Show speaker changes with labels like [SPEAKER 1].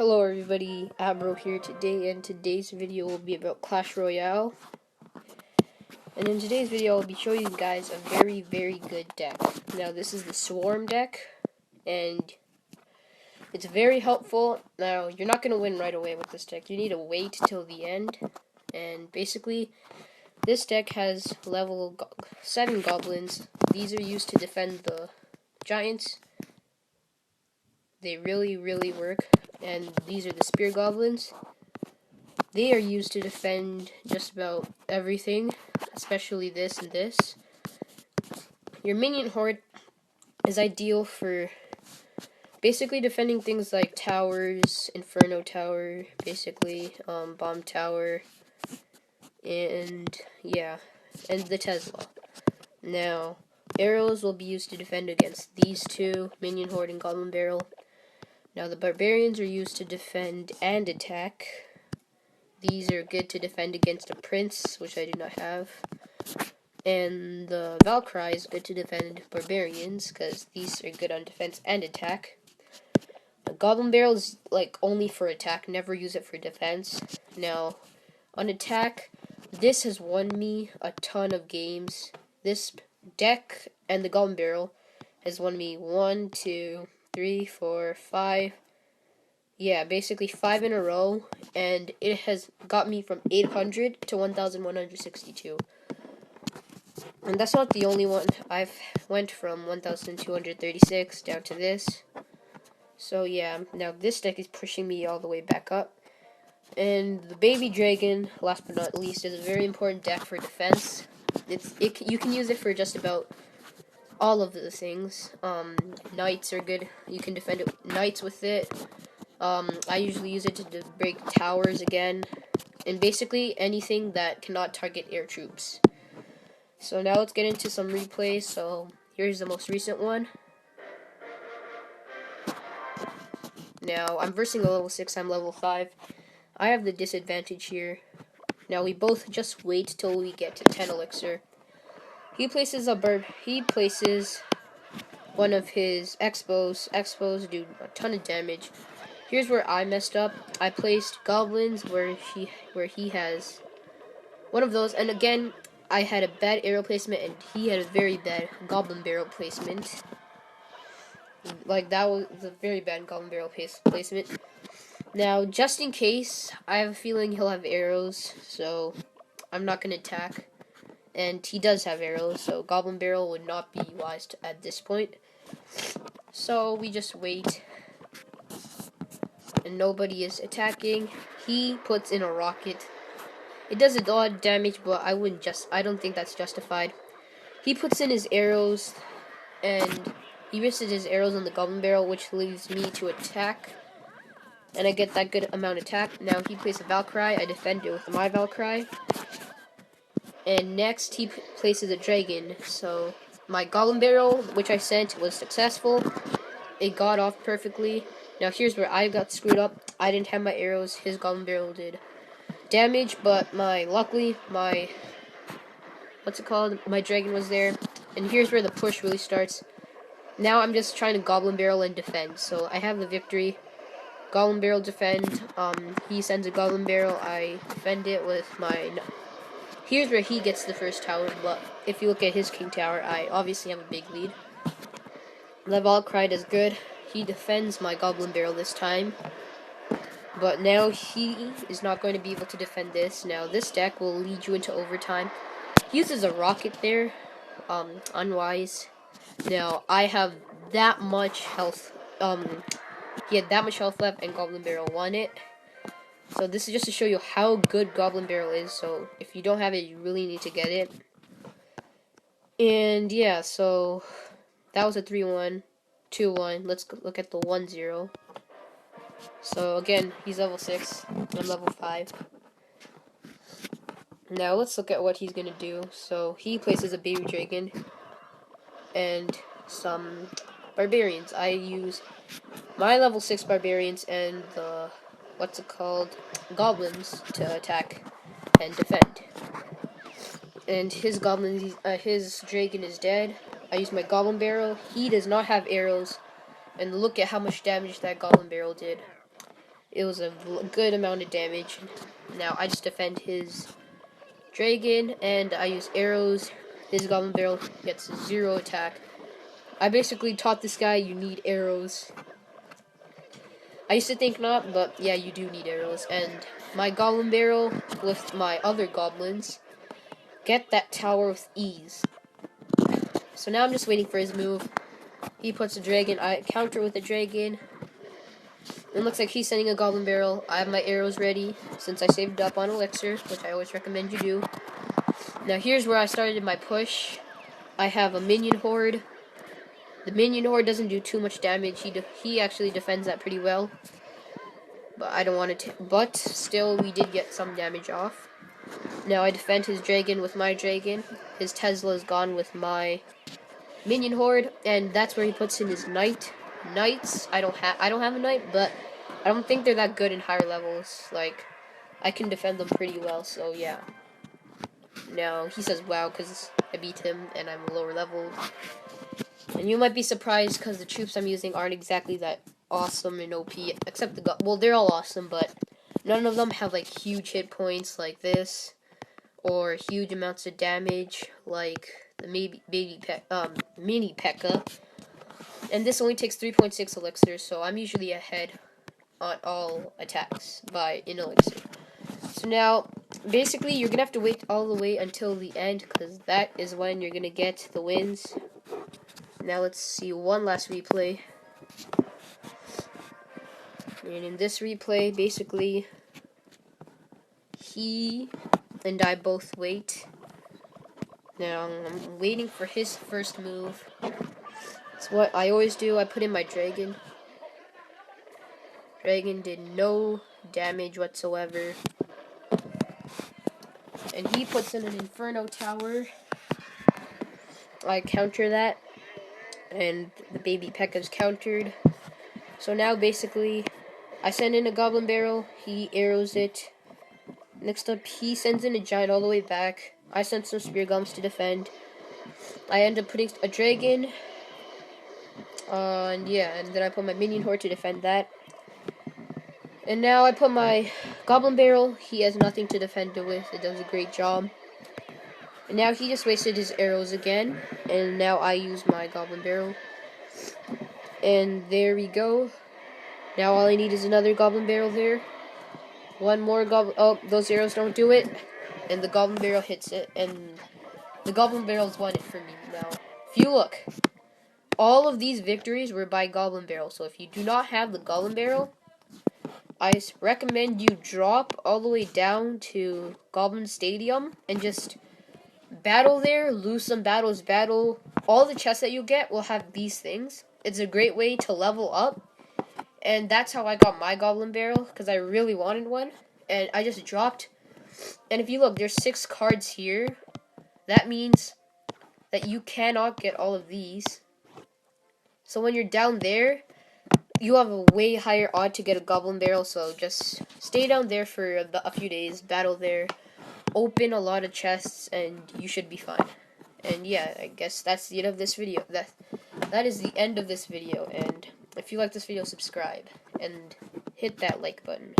[SPEAKER 1] Hello everybody, Abro here today, and today's video will be about Clash Royale. And in today's video, I'll be showing you guys a very, very good deck. Now, this is the Swarm deck, and it's very helpful. Now, you're not going to win right away with this deck. You need to wait till the end. And basically, this deck has level 7 goblins. These are used to defend the giants. They really, really work. And these are the spear goblins. They are used to defend just about everything, especially this and this. Your minion horde is ideal for basically defending things like towers, Inferno Tower, basically, Bomb Tower, and yeah, and the Tesla. Now, arrows will be used to defend against these two, minion horde and goblin barrel. Now, the barbarians are used to defend and attack. These are good to defend against a prince, which I do not have. And the Valkyrie is good to defend barbarians, because these are good on defense and attack. The Goblin Barrel is like only for attack, never use it for defense. Now, on attack, this has won me a ton of games. This deck and the Goblin Barrel has won me 1, 2, 3, 4, 5. Yeah, basically 5 in a row, and it has got me from 800 to 1,162. And that's not the only one. I've went from 1,236 down to this. So yeah, now this deck is pushing me all the way back up. And the Baby Dragon, last but not least, is a very important deck for defense. You can use it for just about all of the things. Knights are good. You can defend knights with it. I usually use it to break towers again, and basically anything that cannot target air troops. So now let's get into some replays. So here's the most recent one. Now I'm versing a level 6, I'm level 5. I have the disadvantage here. Now we both just wait till we get to 10 elixir. He places one of his expos. Expos do a ton of damage. Here's where I messed up. I placed goblins where he has one of those, and again, I had a bad arrow placement, and he had a very bad goblin barrel placement. Like, that was a very bad goblin barrel placement. Now, just in case, I have a feeling he'll have arrows, so I'm not going to attack. And he does have arrows, so goblin barrel would not be wise at this point. So we just wait. And nobody is attacking. He puts in a rocket. It does a lot of damage, but I don't think that's justified. He puts in his arrows, and he risks his arrows on the goblin barrel, which leaves me to attack. And I get that good amount of attack. Now he plays a Valkyrie. I defend it with my Valkyrie. And next he places a dragon. So my goblin barrel, which I sent, was successful. It got off perfectly. Now here's where I got screwed up. I didn't have my arrows. His goblin barrel did damage, but luckily my dragon was there. And here's where the push really starts. Now I'm just trying to goblin barrel and defend. So I have the victory. Goblin barrel defend. He sends a goblin barrel. I defend it with my. Here's where he gets the first tower, but if you look at his king tower, I obviously have a big lead. The Valkyrie does good. He defends my goblin barrel this time. But now he is not going to be able to defend this. Now this deck will lead you into overtime. He uses a rocket there. Unwise. Now I have that much health. He had that much health left, and goblin barrel won it. So this is just to show you how good goblin barrel is. So if you don't have it, you really need to get it. And yeah, so that was a 3-1, 2-1. Let's look at the 1-0. So again, he's level 6, I'm level 5. Now let's look at what he's gonna do. So he places a baby dragon and some barbarians. I use my level 6 barbarians and the goblins to attack and defend. And his dragon is dead. I use my goblin barrel. He does not have arrows, and look at how much damage that goblin barrel did. It was a good amount of damage. Now I just defend his dragon, and I use arrows. His goblin barrel gets 0 attack. I basically taught this guy you need arrows. I used to think not, but yeah, you do need arrows. And my goblin barrel with my other goblins get that tower with ease. So now I'm just waiting for his move. He puts a dragon. I counter with a dragon. It looks like he's sending a goblin barrel. I have my arrows ready since I saved up on elixir, which I always recommend you do. Now here's where I started my push. I have a minion horde. The minion horde doesn't do too much damage. He actually defends that pretty well. But I don't want to. But still, we did get some damage off. Now I defend his dragon with my dragon. His Tesla is gone with my minion horde, and that's where he puts in his knights. I don't have a knight, but I don't think they're that good in higher levels. Like, I can defend them pretty well. So yeah. Now he says wow because I beat him and I'm lower leveled. And you might be surprised because the troops I'm using aren't exactly that awesome and OP, except well, they're all awesome, but none of them have like huge hit points like this, or huge amounts of damage like the mini P.E.K.K.A. And this only takes 3.6 elixirs, so I'm usually ahead on all attacks by an elixir. So now, basically, you're gonna have to wait all the way until the end, because that is when you're gonna get the wins. Now let's see one last replay. And in this replay, basically, he and I both wait. Now, I'm waiting for his first move. It's what I always do. I put in my dragon. Dragon did no damage whatsoever. And he puts in an inferno tower. I counter that. And the baby P.E.K.K.A's countered. So now, basically, I send in a goblin barrel. He arrows it. Next up, he sends in a giant all the way back. I send some spear gums to defend. I end up putting a dragon. And yeah, and then I put my minion horde to defend that. And now I put my goblin barrel. He has nothing to defend it with. It does a great job. And now he just wasted his arrows again. And now I use my goblin barrel. And there we go. Now all I need is another goblin barrel there. One more goblin. Oh, those arrows don't do it. And the goblin barrel hits it. And the goblin barrel's won it for me. Now, if you look, all of these victories were by goblin barrel. So if you do not have the goblin barrel, I recommend you drop all the way down to Goblin Stadium and just battle there, lose some battles, battle. All the chests that you get will have these things. It's a great way to level up. And that's how I got my goblin barrel, because I really wanted one. And I just dropped. And if you look, there's 6 cards here. That means that you cannot get all of these. So when you're down there, you have a way higher odd to get a goblin barrel. So just stay down there for a few days, battle there, open a lot of chests, and you should be fine. And yeah, I guess that's the end of this video. That is the end of this video. And if you like this video, subscribe and hit that like button.